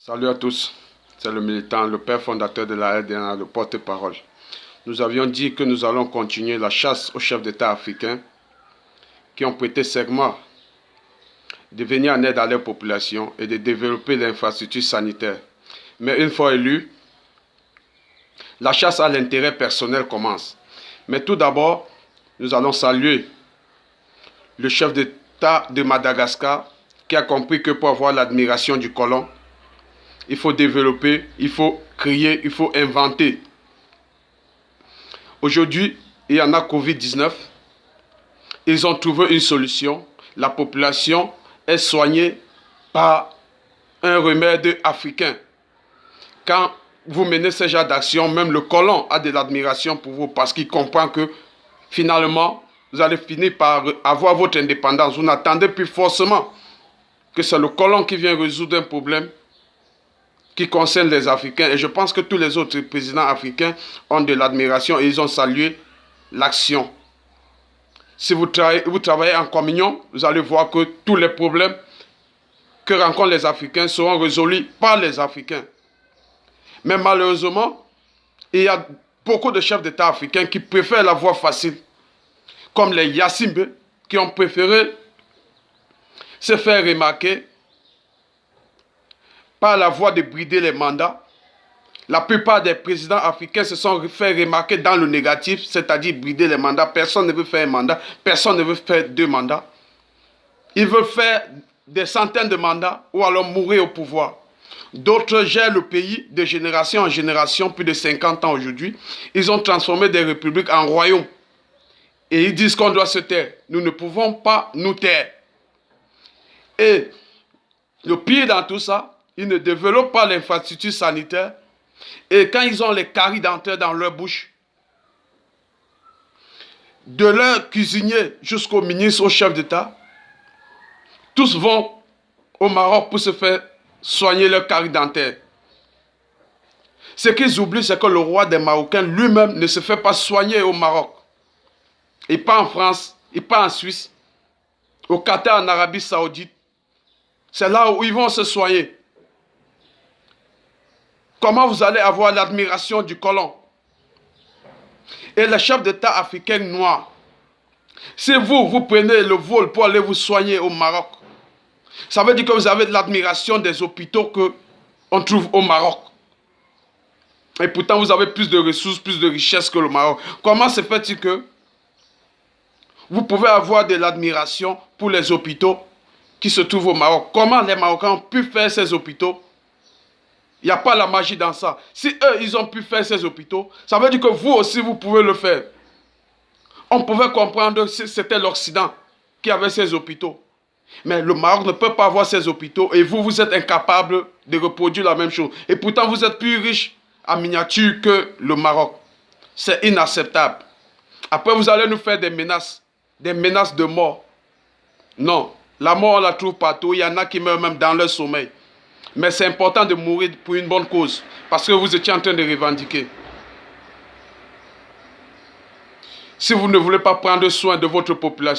Salut à tous, c'est le militant, le père fondateur de la RDA, le porte-parole. Nous avions dit que nous allons continuer la chasse aux chefs d'État africains qui ont prêté serment de venir en aide à leur population et de développer l'infrastructure sanitaire. Mais une fois élu, la chasse à l'intérêt personnel commence. Mais tout d'abord, nous allons saluer le chef d'État de Madagascar qui a compris que pour avoir l'admiration du colon, il faut développer, il faut créer, il faut inventer. Aujourd'hui, il y en a Covid-19. Ils ont trouvé une solution. La population est soignée par un remède africain. Quand vous menez ce genre d'action, même le colon a de l'admiration pour vous parce qu'il comprend que finalement, vous allez finir par avoir votre indépendance. Vous n'attendez plus forcément que c'est le colon qui vient résoudre un problème qui concerne les Africains. Et je pense que tous les autres présidents africains ont de l'admiration et ils ont salué l'action. Si vous travaillez en communion, vous allez voir que tous les problèmes que rencontrent les Africains seront résolus par les Africains. Mais malheureusement, il y a beaucoup de chefs d'État africains qui préfèrent la voie facile, comme les Yassimbe, qui ont préféré se faire remarquer par la voie de brider les mandats. La plupart des présidents africains se sont fait remarquer dans le négatif, c'est-à-dire brider les mandats. Personne ne veut faire un mandat, personne ne veut faire deux mandats. Ils veulent faire des centaines de mandats ou alors mourir au pouvoir. D'autres gèrent le pays de génération en génération, plus de 50 ans aujourd'hui. Ils ont transformé des républiques en royaumes. Et ils disent qu'on doit se taire. Nous ne pouvons pas nous taire. Et le pire dans tout ça, ils ne développent pas l'infrastructure sanitaire. Et quand ils ont les caries dentaires dans leur bouche, de leur cuisinier jusqu'au ministre, au chef d'État, tous vont au Maroc pour se faire soigner leurs caries dentaires. Ce qu'ils oublient, c'est que le roi des Marocains lui-même ne se fait pas soigner au Maroc. Il part en France, il part en Suisse, au Qatar, en Arabie Saoudite. C'est là où ils vont se soigner. Comment vous allez avoir l'admiration du colon? Et les chefs d'État africains noirs, si vous prenez le vol pour aller vous soigner au Maroc, ça veut dire que vous avez de l'admiration des hôpitaux qu'on trouve au Maroc. Et pourtant, vous avez plus de ressources, plus de richesses que le Maroc. Comment se fait-il que vous pouvez avoir de l'admiration pour les hôpitaux qui se trouvent au Maroc? Comment les Marocains ont pu faire ces hôpitaux? Il n'y a pas la magie dans ça. Si eux, ils ont pu faire ces hôpitaux, ça veut dire que vous aussi, vous pouvez le faire. On pouvait comprendre que c'était l'Occident qui avait ces hôpitaux. Mais le Maroc ne peut pas avoir ces hôpitaux et vous êtes incapable de reproduire la même chose. Et pourtant, vous êtes plus riche en miniature que le Maroc. C'est inacceptable. Après, vous allez nous faire des menaces de mort. Non, la mort, on la trouve partout. Il y en a qui meurent même dans leur sommeil. Mais c'est important de mourir pour une bonne cause, parce que vous étiez en train de revendiquer. Si vous ne voulez pas prendre soin de votre population,